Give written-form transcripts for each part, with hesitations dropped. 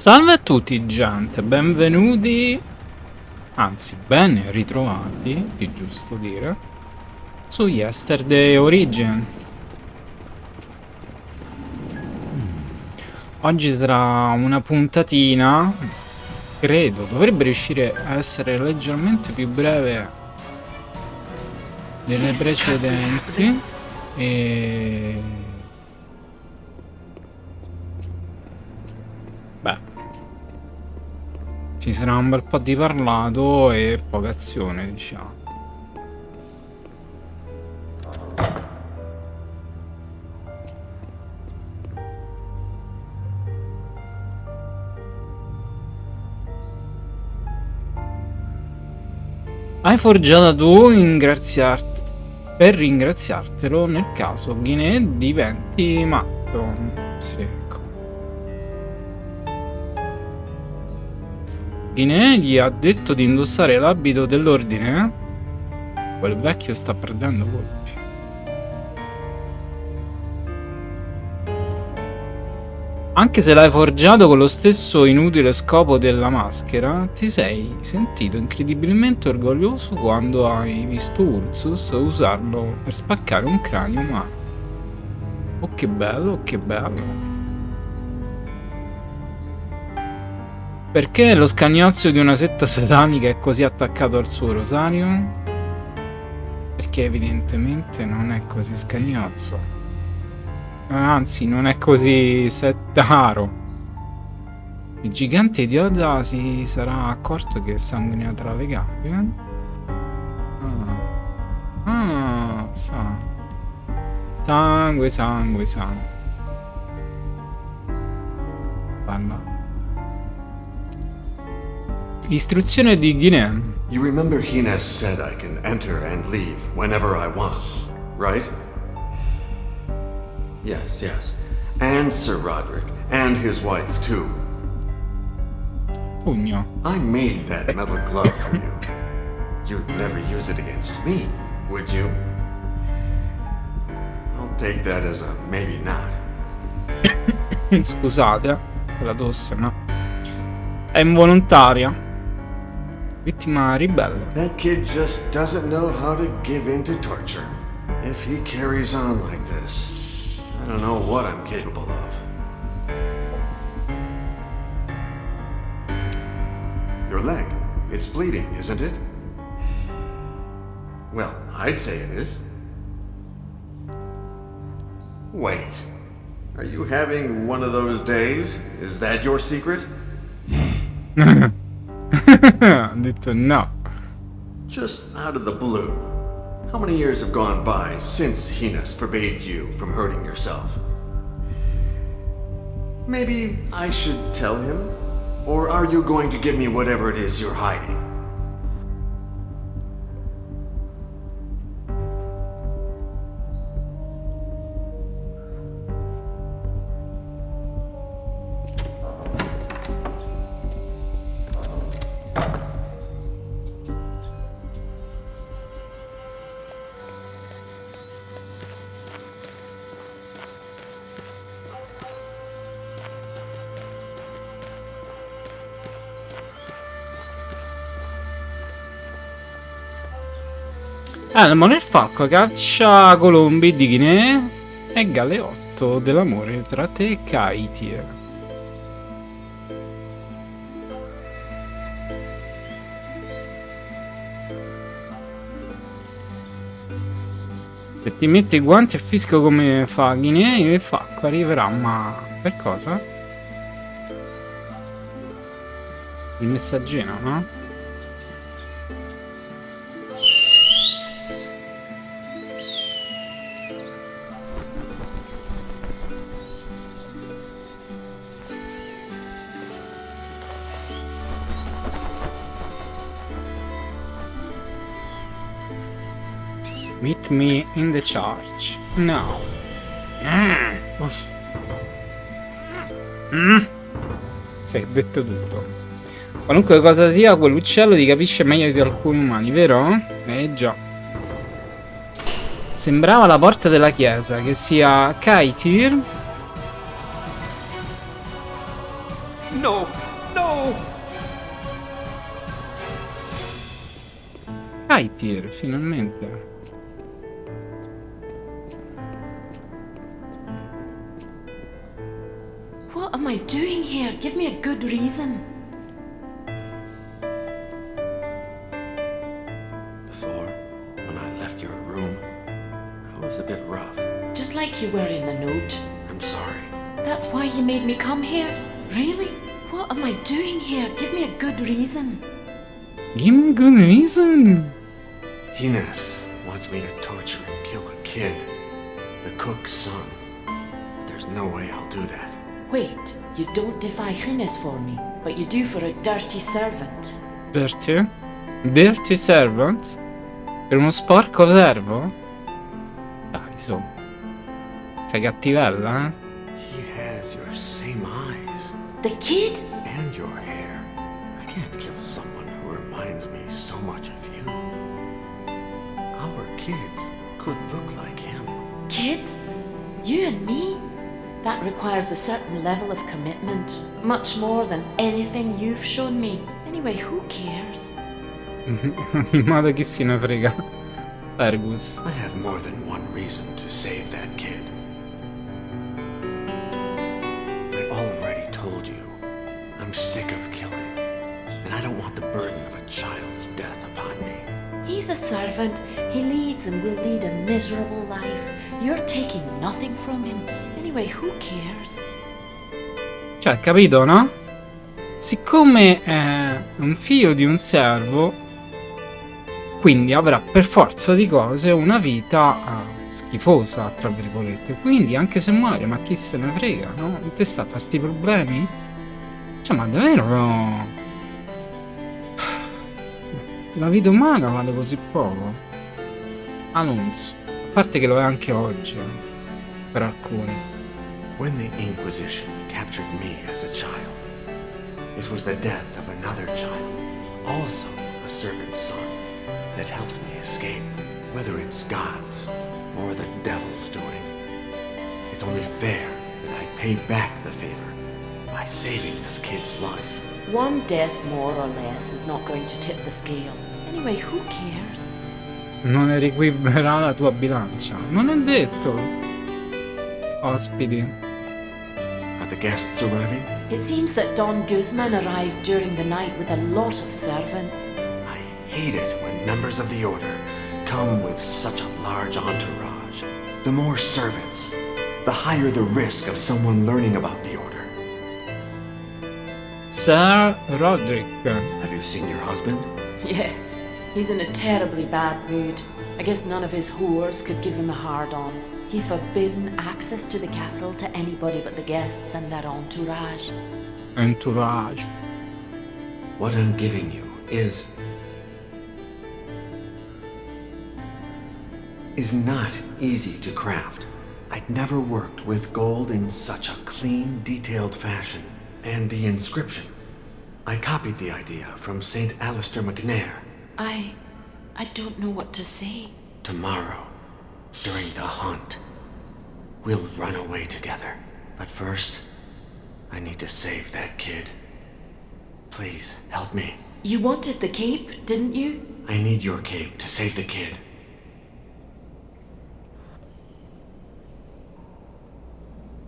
Salve a tutti gente, benvenuti, anzi ben ritrovati, è giusto dire, su Yesterday Origin. Oggi sarà una puntatina, credo, dovrebbe riuscire a essere leggermente più breve delle precedenti e... beh, ci sarà un bel po' di parlato e poca azione, diciamo. Hai forgiata tu per ringraziartelo nel caso Guinea diventi matto. Sì, ecco. Guinea gli ha detto di indossare l'abito dell'ordine? Quel vecchio sta perdendo colpi. Anche se l'hai forgiato con lo stesso inutile scopo della maschera, ti sei sentito incredibilmente orgoglioso quando hai visto Ursus usarlo per spaccare un cranio umano. Oh che bello, che bello. Perché lo scagnozzo di una setta satanica è così attaccato al suo rosario? Perché evidentemente non è così scagnozzo. Anzi, non è così settaro. Il gigante idiota si sarà accorto che sanguina tra le gambe. Sangue, sangue, sangue. Parla. Istruzione di Guinea. You remember Hines said I can enter and leave whenever I want, right? Yes, yes. And Sir Roderick, and his wife, too. Pugno. I made that metal glove for you. You'd never use it against me, would you? I'll take that as a maybe not. Scusate, la tosse, ma è involontaria. Vittima ribelle. That kid just doesn't know how to give in to torture. If he carries on like this, I don't know what I'm capable of. Your leg, it's bleeding, isn't it? Well, I'd say it is. Wait, are you having one of those days? Is that your secret? Ha detto no. Just out of the blue, how many years have gone by since Hines forbade you from hurting yourself? Maybe I should tell him? Or are you going to give me whatever it is you're hiding? Nel falco caccia colombi di Guinea e galeotto dell'amore tra te e Kaitie. Se ti metti i guanti e fisco come fa Guinea, il falco arriverà, ma per cosa? Il messaggino, no? Meet me in the church. No. Sì, detto tutto. Qualunque cosa sia, quell'uccello ti capisce meglio di alcuni umani, vero? Già. Sembrava la porta della chiesa, che sia Kaitir. No! Tier, finalmente. What am I doing here? Give me a good reason. Before, when I left your room, I was a bit rough. Just like you were in the note. I'm sorry. That's why you made me come here? Really? What am I doing here? Give me a good reason. Give me a good reason. Hines wants me to torture and kill a kid, the cook's son. There's no way I'll do that. Wait, you don't defy Hines for me, but you do for a dirty servant. Dirty? Dirty servant? Per uno sporco servo? Dai, su. Sei cattivella, eh? He has your same eyes The kid? and your hair. I can't kill someone who reminds me so much of you. Our kids could look like him. Kids? You and me? That requires a certain level of commitment. Much more than anything you've shown me. Anyway, who cares? In modo chi se ne frega. Fergus. I have more than one reason to save that kid. I already told you, I'm sick of killing, and I don't want the burden of a child's death upon me. He's a servant. He leads and will lead a miserable life. You're taking nothing from him. Anyway, who cares? Cioè, capito, no? Siccome è un figlio di un servo, quindi avrà per forza di cose una vita schifosa, tra virgolette. Quindi anche se muore, ma chi se ne frega, no? Te sta a fare sti problemi? Cioè, ma davvero... La vita umana vale così poco? Alonso. A parte che lo è anche oggi, per alcuni. When the Inquisition captured me as a child, it was the death of another child, also a servant's son, that helped me escape, whether it's God's or the devil's doing. It's only fair that I pay back the favor by saving this kid's life. One death more or less is not going to tip the scale. Anyway, who cares? Non riequilibrerà la tua bilancia. Non è detto. Ospiti. Are the guests arriving? It seems that Don Guzman arrived during the night with a lot of servants. I hate it when members of the Order come with such a large entourage. The more servants, the higher the risk of someone learning about the Order. Sir Roderick. Have you seen your husband? Yes, he's in a terribly bad mood. I guess none of his whores could give him a hard-on. He's forbidden access to the castle to anybody but the guests and their entourage. Entourage. What I'm giving you is not easy to craft. I'd never worked with gold in such a clean, detailed fashion. And the inscription. I copied the idea from St. Alistair McNair. I don't know what to say. Tomorrow, during the hunt, we'll run away together. But first, I need to save that kid. Please, help me. You wanted the cape, didn't you? I need your cape to save the kid.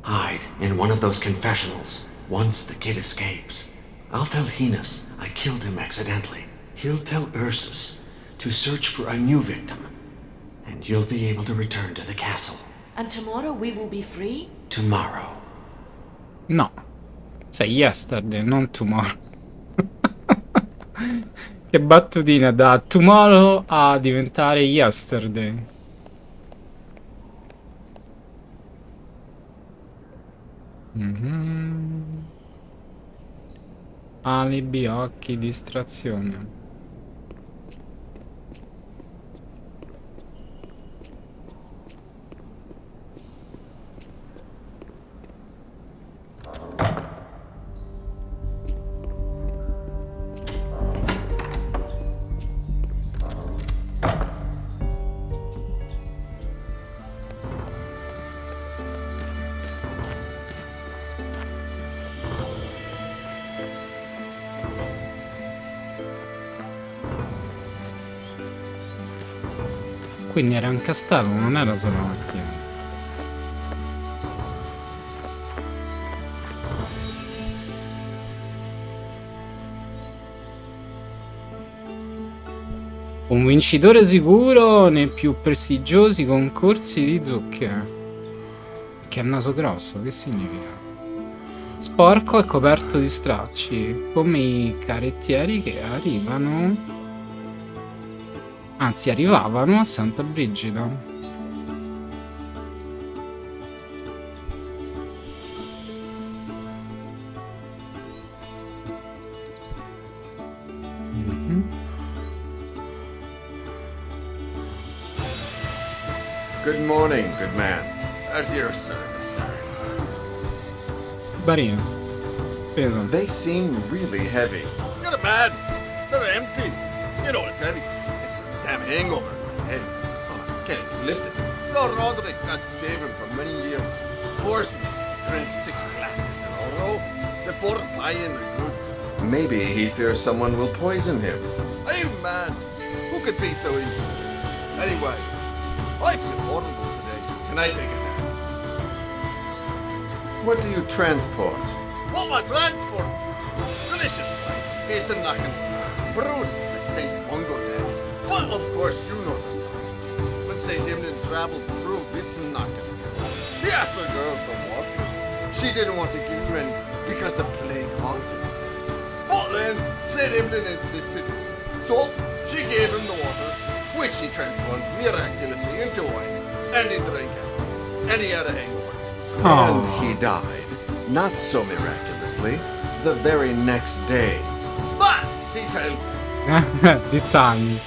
Hide in one of those confessionals. Once the kid escapes, I'll tell Hines I killed him accidentally. He'll tell Ursus to search for a new victim, and you'll be able to return to the castle. And tomorrow we will be free? Tomorrow. No. Sei yesterday, non tomorrow. Che battutina da tomorrow a diventare yesterday. Alibi, occhi, distrazione. Quindi era un castello, non era solo una macchina. Un vincitore sicuro nei più prestigiosi concorsi di zucche. Che è naso grosso, che significa? Sporco e coperto di stracci, come i carettieri che arrivano... Anzi, arrivavano a Santa Brigida. Good morning, good man. At your service, sir. Barino. Peso. They seem really heavy. You're a man. They're empty. You know it's heavy. It's the damn hangover. And can't even lift it. So Roderick, God save him for many years, forced me to drink 6 glasses in a row before buying the goods. Maybe he fears someone will poison him. Are you mad? Who could be so evil? Anyway, I feel horrible today. Can I take a nap? What do you transport? What my transport? Delicious wine from Giesennachen, brewed at St. Mungo's head. But of course you know the story. When St. Imden travelled through Giesennachen, he asked the girl for water. She didn't want to give him any because the plague haunted the village. But then St. Imden insisted. So she gave him the water, which he transformed miraculously into wine, and he drank it. And he had a hangover. And he died, not so miraculously, the very next day. But details. Dettagli.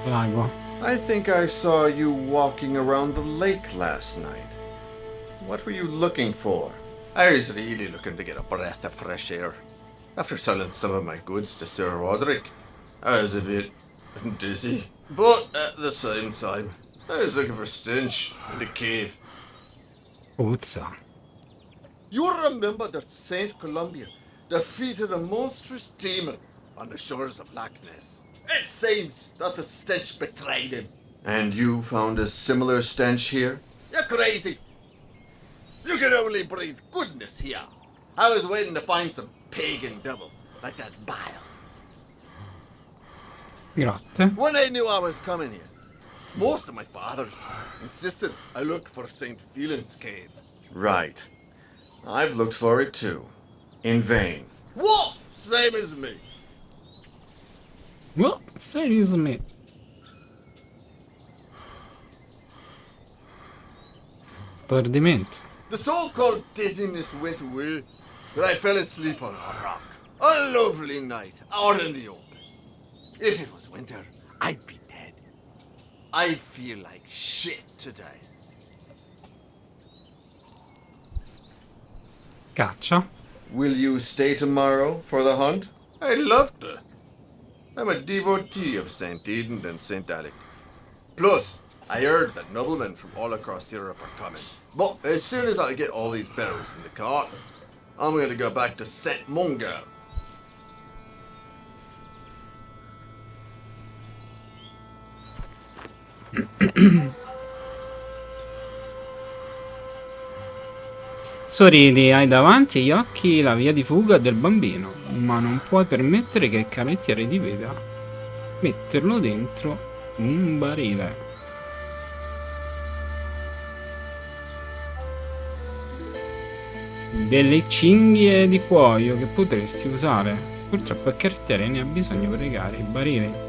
Lago. I think I saw you walking around the lake last night. What were you looking for? I was really looking to get a breath of fresh air. After selling some of my goods to Sir Roderick, I was a bit dizzy. But at the same time, I was looking for stench in the cave. Puzza. You remember that Saint Columbia defeated a monstrous demon on the shores of Loch Ness. It seems that the stench betrayed him. And you found a similar stench here? You're crazy. You can only breathe goodness here. I was waiting to find some pagan devil like that bile. Grotte. When I knew I was coming here, most of my fathers insisted I look for St. Phelan's cave. Right. I've looked for it too. In vain. What? Same as me. Oh, seriously. Stordimento. The so-called dizziness went away, but I fell asleep on a rock. A lovely night, out in the open. If it was winter, I'd be dead. I feel like shit today. Caccia. Will you stay tomorrow for the hunt? I'd love to. I'm a devotee of St. Eden and St. Alec. Plus, I heard that noblemen from all across Europe are coming. But as soon as I get all these barrels in the cart, I'm going to go back to St. Mungo. Sorridi, hai davanti agli occhi la via di fuga del bambino, ma non puoi permettere che il canottiere ti veda. Metterlo dentro un barile. Delle cinghie di cuoio che potresti usare. Purtroppo il canottiere ne ha bisogno per legare i barili.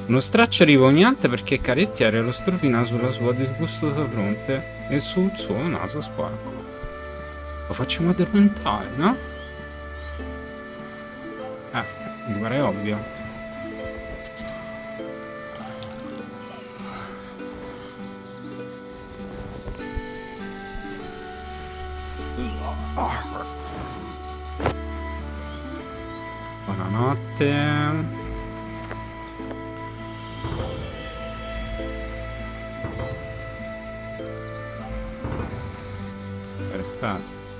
Uno straccio ripugnante perché carettiere lo strofina sulla sua disgustosa fronte e sul suo naso sporco. Lo facciamo addormentare, no? Mi pare ovvio. Buonanotte. Perfetto.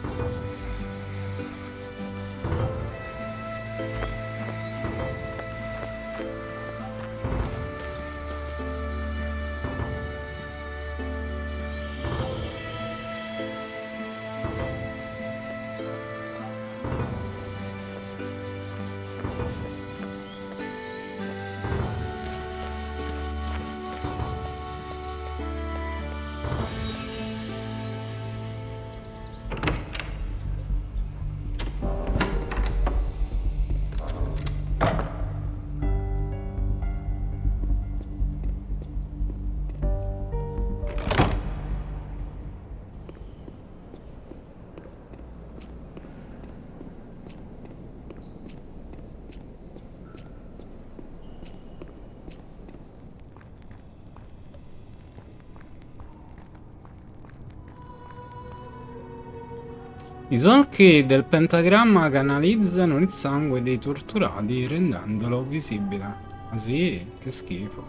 I solchi del pentagramma canalizzano il sangue dei torturati rendendolo visibile. Ah sì, che schifo.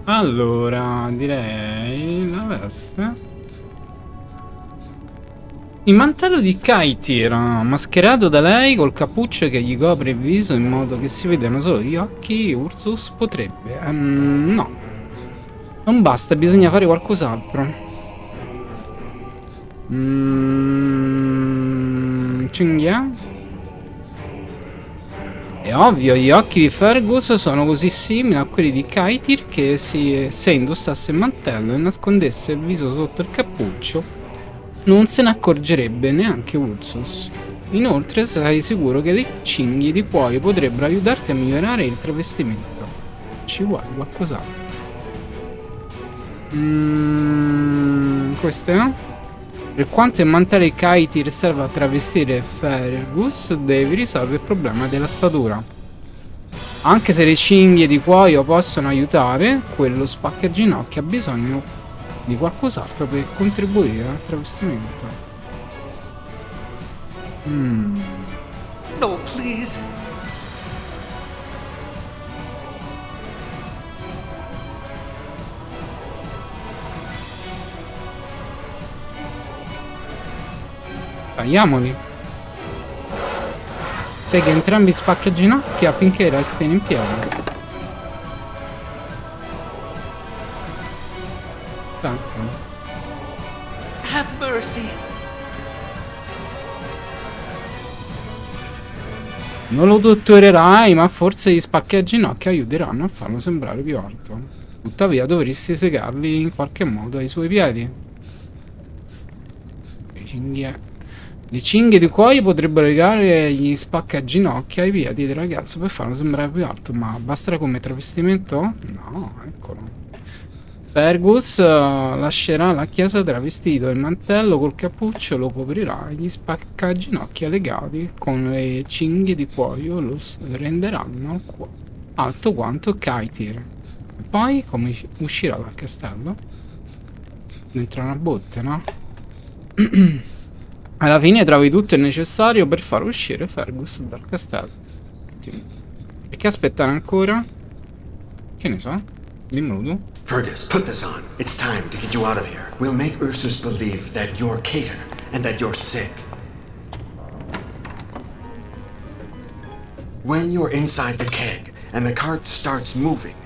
Allora, direi la veste. Il mantello di Kaitir, mascherato da lei col cappuccio che gli copre il viso in modo che si vedano solo gli occhi, Ursus potrebbe... no. Non basta, bisogna fare qualcos'altro. Cinghia? È ovvio, gli occhi di Fergus sono così simili a quelli di Kaitir che se indossasse il mantello e nascondesse il viso sotto il cappuccio non se ne accorgerebbe neanche Ursus. Inoltre sei sicuro che le cinghie di cuoio potrebbero aiutarti a migliorare il travestimento. Ci vuole qualcos'altro. Questo è? Per quanto il mantello di Kaitir serva a travestire Fergus, devi risolvere il problema della statura. Anche se le cinghie di cuoio possono aiutare, quello spaccaginocchia ha bisogno di qualcos'altro per contribuire al travestimento. No, please. Tagliamoli. Sai che entrambi spaccaginocchia finché restino in piedi. Tanto. Have mercy. Non lo dottorerai, ma forse gli spaccaginocchia aiuteranno a farlo sembrare più alto. Tuttavia dovresti segarli in qualche modo ai suoi piedi. Le cinghie di cuoio potrebbero legare gli spaccaginocchia ai piedi del ragazzo per farlo sembrare più alto, ma basterà come travestimento? No, eccolo. Fergus lascerà la chiesa travestito, il mantello col cappuccio lo coprirà e gli spaccaginocchia legati con le cinghie di cuoio lo renderanno alto quanto Kaitir. E poi come uscirà dal castello? Dentro una botte, no? Alla fine trovi tutto il necessario per far uscire Fergus dal castello. Perché aspettare ancora? Che ne so? Dimmelo tu. Fergus, put this on. It's time to get you out of here. We'll make Ursus believe that you're Cater and that you're sick. When you're inside the keg and the cart starts moving,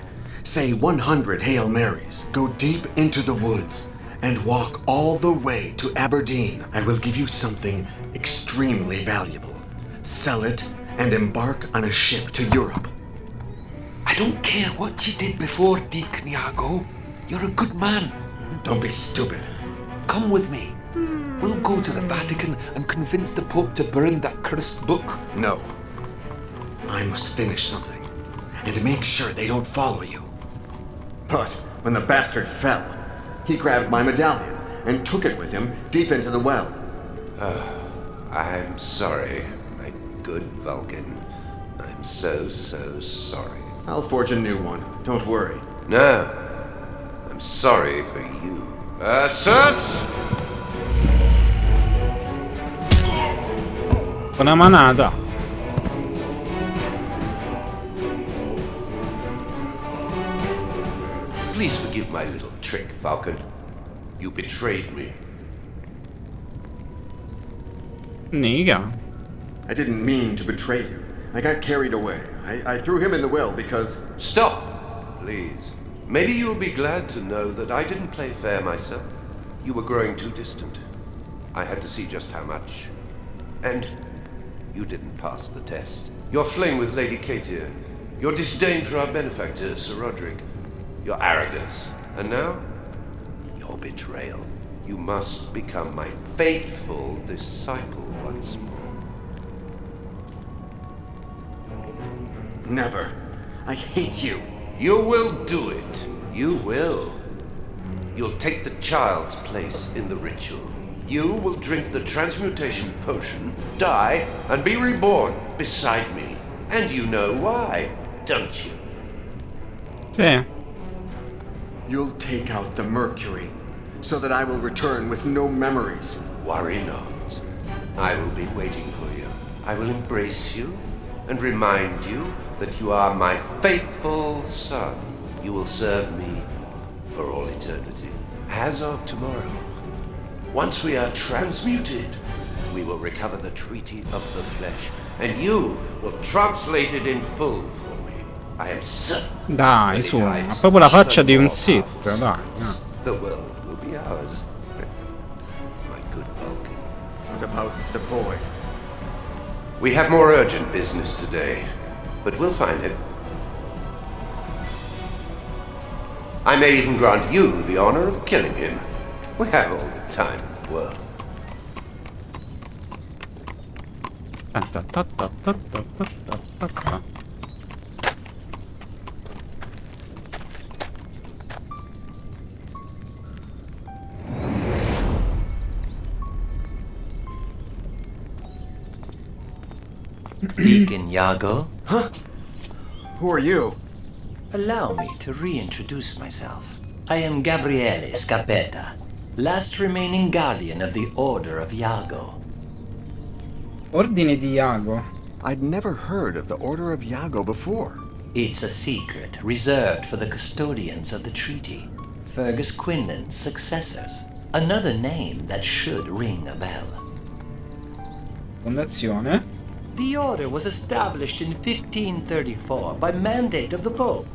say 100 Hail Marys, go deep into the woods, and walk all the way to Aberdeen. I will give you something extremely valuable. Sell it and embark on a ship to Europe. I don't care what you did before, Deacon Iago. You're a good man. Don't be stupid. Come with me. We'll go to the Vatican and convince the Pope to burn that cursed book. No. I must finish something, and make sure they don't follow you. But when the bastard fell, he grabbed my medallion and took it with him deep into the well. I'm sorry, my good Vulcan. I'm so sorry. I'll forge a new one. Don't worry. No, I'm sorry for you. Ursus! Una manata. Please forgive my little trick, Falcon. You betrayed me. Niga. I didn't mean to betray you. I got carried away. I threw him in the well because... Stop, please. Maybe you'll be glad to know that I didn't play fair myself. You were growing too distant. I had to see just how much. And you didn't pass the test. Your fling with Lady Katia, your disdain for our benefactor, Sir Roderick, your arrogance, and now, your betrayal. You must become my faithful disciple once more. Never. I hate you. You will do it. You will. You'll take the child's place in the ritual. You will drink the transmutation potion, die, and be reborn beside me. And you know why, don't you? Sì. You'll take out the mercury, so that I will return with no memories. Worry not. I will be waiting for you. I will embrace you and remind you that you are my faithful son. You will serve me for all eternity. As of tomorrow, once we are transmuted, we will recover the treaty of the flesh, and you will translate it in full for me. I am certain. Dai, su, ha proprio la faccia di un Sith, dai. The world will be ours. My good Vulcan. What about the boy? We have more urgent business today, but we'll find him. I may even grant you the honor of killing him. We have all the time in the world. Deacon Iago, Who are you? allow me to reintroduce myself. I am Gabriele Scarpetta, last remaining guardian of the Order of Iago. Ordine di Iago. I'd never heard of the Order of Iago before. It's a secret reserved for the custodians of the treaty, Fergus Quinlan's successors. Another name that should ring a bell. Fondazione. The order was established in 1534 by mandate of the Pope,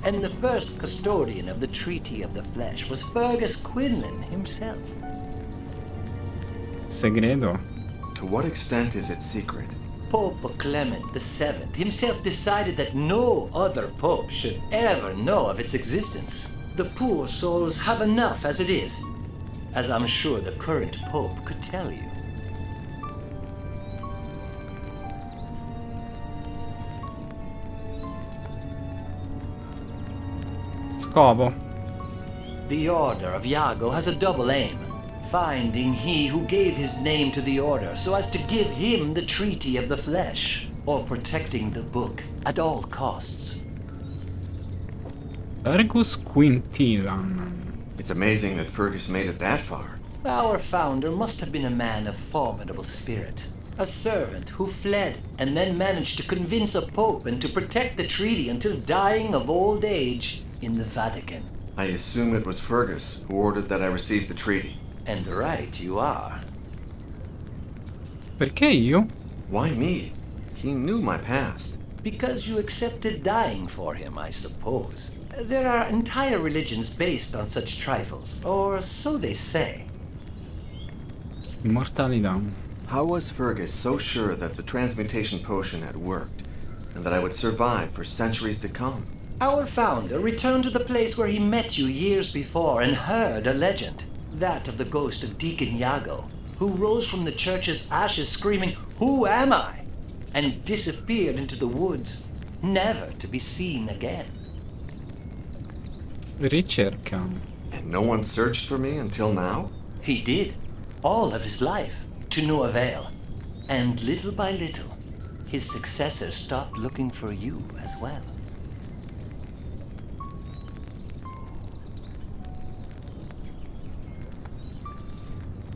and the first custodian of the Treaty of the Flesh was Fergus Quinlan himself. Segreto. To what extent is it secret? Pope Clement VII himself decided that no other pope should ever know of its existence. The poor souls have enough as it is, as I'm sure the current pope could tell you. Scopo. The Order of Iago has a double aim: finding he who gave his name to the Order so as to give him the Treaty of the Flesh, or protecting the book at all costs. Fergus Quintilan. It's amazing that Fergus made it that far. Our founder must have been a man of formidable spirit. A servant who fled and then managed to convince a pope and to protect the treaty until dying of old age in the Vatican. I assume it was Fergus who ordered that I receive the treaty. And right you are. Perché io? Why me? He knew my past. Because you accepted dying for him, I suppose. There are entire religions based on such trifles, or so they say. Immortalità. How was Fergus so sure that the transmutation potion had worked, and that I would survive for centuries to come? Our founder returned to the place where he met you years before and heard a legend. That of the ghost of Deacon Iago, who rose from the church's ashes screaming, "Who am I?" and disappeared into the woods, never to be seen again. Ricerca. And no one searched for me until now? He did, all of his life, to no avail. And little by little, his successors stopped looking for you as well.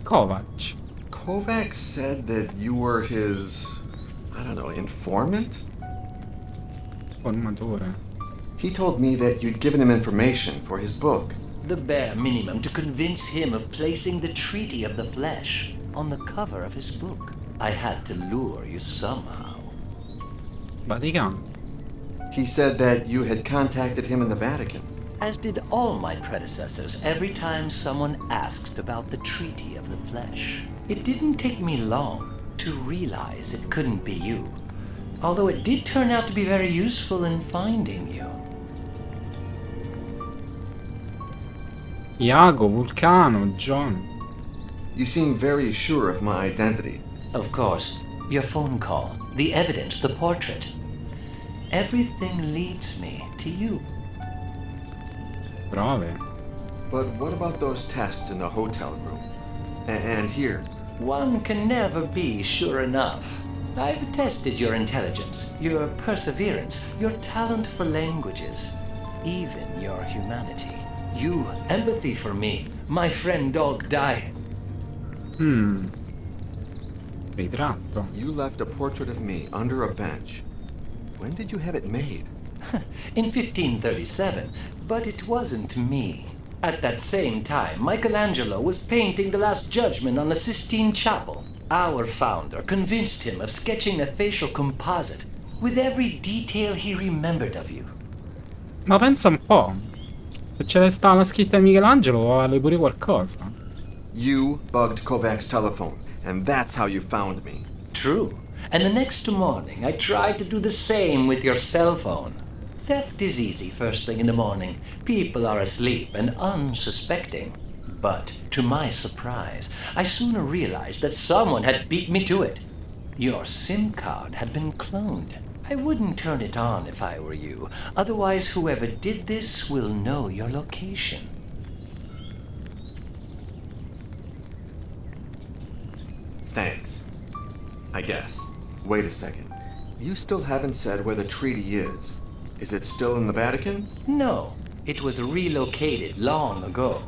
Kovac. Kovac said that you were his, informant? Formatore. He told me that you'd given him information for his book. The bare minimum to convince him of placing the Treaty of the Flesh on the cover of his book. I had to lure you somehow. Vaticano. He said that you had contacted him in the Vatican. As did all my predecessors every time someone asked about the Treaty of the Flesh. It didn't take me long to realize it couldn't be you, although it did turn out to be very useful in finding you. Iago, Vulcano, John. You seem very sure of my identity. Of course, your phone call, the evidence, the portrait. Everything leads me to you. Prove. But what about those tests in the hotel room? And here? One can never be sure enough. I've tested your intelligence, your perseverance, your talent for languages, even your humanity. You, empathy for me, my friend dog die. Ritratto. You left a portrait of me under a bench. When did you have it made? In 1537, but it wasn't me. At that same time, Michelangelo was painting the Last Judgment on the Sistine Chapel. Our founder convinced him of sketching a facial composite with every detail he remembered of you. Ma pensa un po'. Se ce ne sta la scritta di Michelangelo, vale pure qualcosa. You bugged Kovac's telephone, and that's how you found me. True. And the next morning, I tried to do the same with your cell phone. Theft is easy first thing in the morning. People are asleep and unsuspecting. But, to my surprise, I soon realized that someone had beat me to it. Your SIM card had been cloned. I wouldn't turn it on if I were you. Otherwise, whoever did this will know your location. Thanks. I guess. Wait a second. You still haven't said where the treaty is. Is it still in the Vatican? No, it was relocated long ago.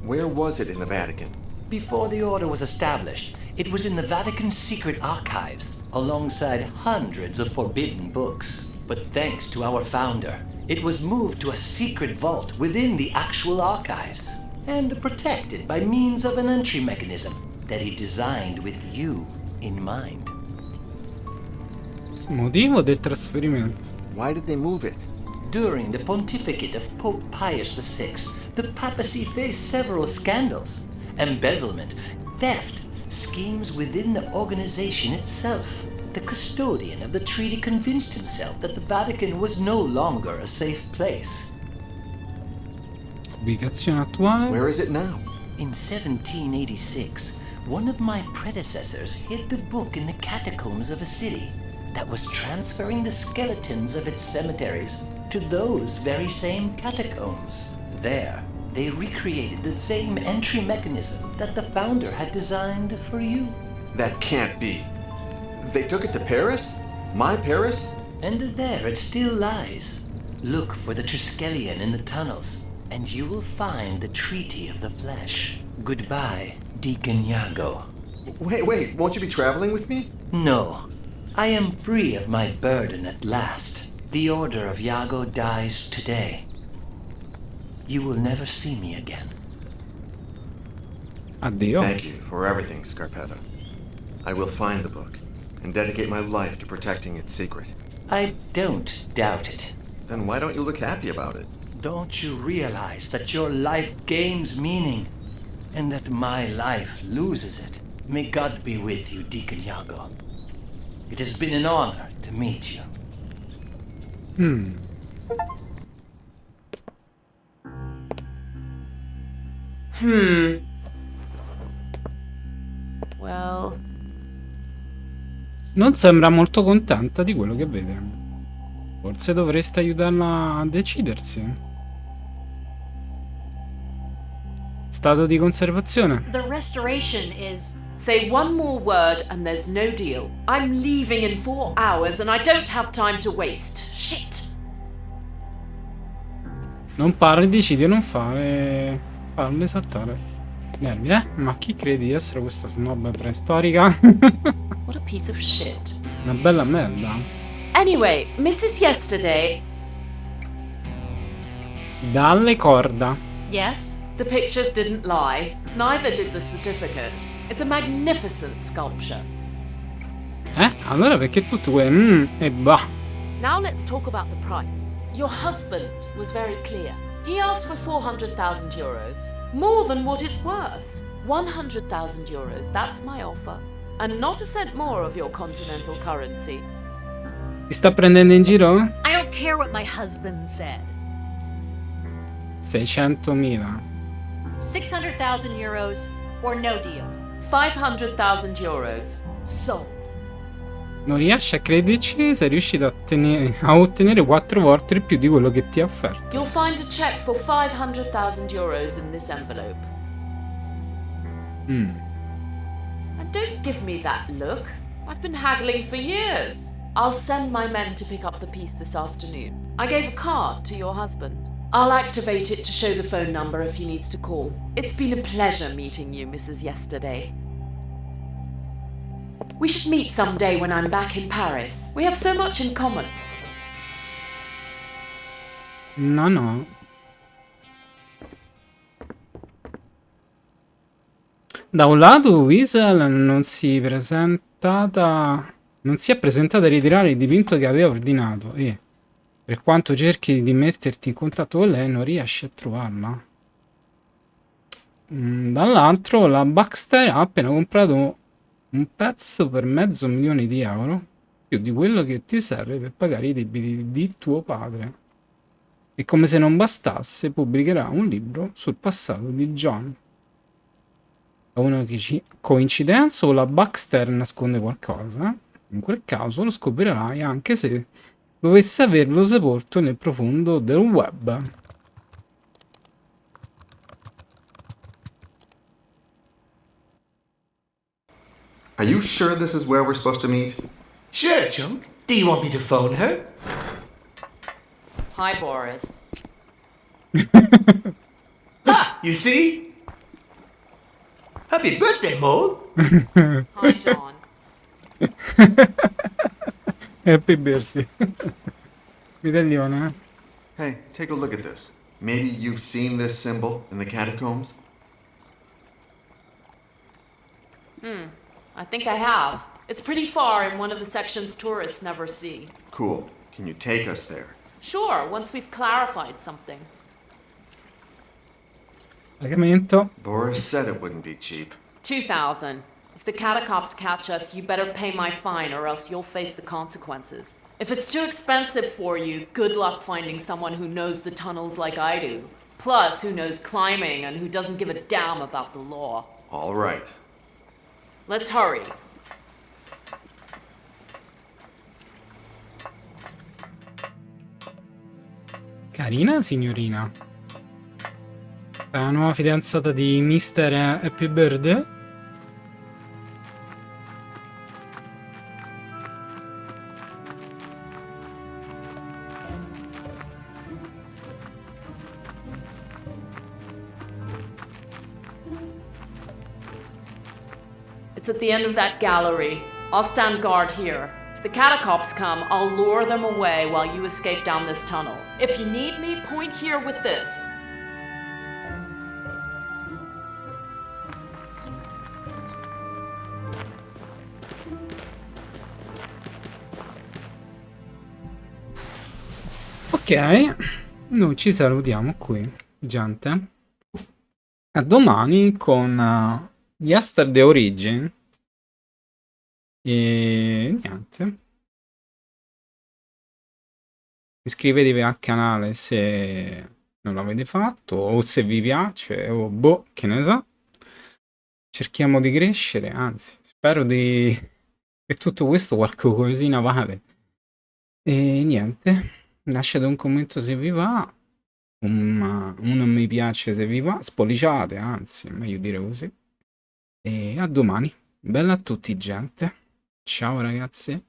Where was it in the Vatican? Before the order was established, it was in the Vatican's secret archives, alongside hundreds of forbidden books. But thanks to our founder, it was moved to a secret vault within the actual archives, and protected by means of an entry mechanism that he designed with you in mind. Motivo del trasferimento. Why did they move it? During the pontificate of Pope Pius VI, the papacy faced several scandals: embezzlement, theft, schemes within the organization itself. The custodian of the treaty convinced himself that the Vatican was no longer a safe place. Ubicazione attuale. Where is it now? In 1786, one of my predecessors hid the book in the catacombs of a city that was transferring the skeletons of its cemeteries to those very same catacombs. There, they recreated the same entry mechanism that the founder had designed for you. That can't be. They took it to Paris? My Paris? And there it still lies. Look for the Triskelion in the tunnels, and you will find the Treaty of the Flesh. Goodbye, Deacon Iago. Wait, won't you be traveling with me? No, I am free of my burden at last. The Order of Iago dies today. You will never see me again. Addio. Thank you for everything, Scarpetta. I will find the book and dedicate my life to protecting its secret. I don't doubt it. Then why don't you look happy about it? Don't you realize that your life gains meaning and that my life loses it? May God be with you, Deacon Iago. It has been an honor to meet you. Well, Non sembra molto contenta di quello che vede. Forse dovreste aiutarla a decidersi. Stato di conservazione. the restoration is. Say one more word and there's no deal. I'm leaving in 4 hours and I don't have time to waste. Shit! Non parli, decidi di non farle saltare. Nervi, Ma chi credi di essere questa snob preistorica? What a piece of shit. Una bella merda. Anyway, Mrs. Yesterday. Dalle corda. Yes? The pictures didn't lie. Neither did the certificate. It's a magnificent sculpture. Allora perché tutto quel... e bah. Now let's talk about the price. Your husband was very clear. He asked for 400,000 euros. More than what it's worth. 100,000 euros, that's my offer. And not a cent more of your continental currency. Ti sta prendendo in giro? I don't care what my husband said. 600.000. 600,000 euros or no deal. 500,000 euros. Sold. Non riesci a crederci, sei riuscito a ottenere 4 volte più di quello che ti ha offerto. You'll find a check for 500,000 euros in this envelope. And don't give me that look. I've been haggling for years. I'll send my men to pick up the piece this afternoon. I gave a card to your husband. I'll activate it to show the phone number if he needs to call. It's been a pleasure meeting you, Mrs. Yesterday. We should meet someday when I'm back in Paris. We have so much in common. No. Da un lato Wiesel non si è presentata a ritirare il dipinto che aveva ordinato e, per quanto cerchi di metterti in contatto con lei, non riesci a trovarla. Dall'altro, la Baxter ha appena comprato un pezzo per €500.000, più di quello che ti serve per pagare i debiti di tuo padre. E come se non bastasse, pubblicherà un libro sul passato di John. È una coincidenza o la Baxter nasconde qualcosa? In quel caso lo scoprirai anche se dovesse averlo sepolto nel profondo del web. Are you sure this is where we're supposed to meet? Sure, Chunk. Do you want me to phone her? Hi, Boris. Ha! You see? Happy birthday, Mole! Hi, John. Happy birthday. Medaglione, Hey, take a look at this. Maybe you've seen this symbol in the catacombs? I think I have. It's pretty far in one of the sections tourists never see. Cool. Can you take us there? Sure, once we've clarified something. Pagamento. Boris said it wouldn't be cheap. 2,000. If the catacombs catch us, you better pay my fine or else you'll face the consequences. If it's too expensive for you, good luck finding someone who knows the tunnels like I do. Plus, who knows climbing and who doesn't give a damn about the law. All right. Let's hurry. Carina signorina. È la nuova fidanzata di Mr. Happy Birthday? It's at the end of that gallery. I'll stand guard here. If the catacombs come, I'll lure them away while you escape down this tunnel. If you need me, point here with this. Ok, noi ci salutiamo qui, gente. A domani con Yesterday Origin. E niente. Iscrivetevi al canale se non l'avete fatto, o se vi piace, o boh, che ne so. Cerchiamo di crescere, anzi, spero che tutto questo qualcosina vale. E niente, lasciate un commento se vi va, un mi piace se vi va, spolliciate, anzi, meglio dire così. E a domani. Bella a tutti, gente. Ciao ragazzi.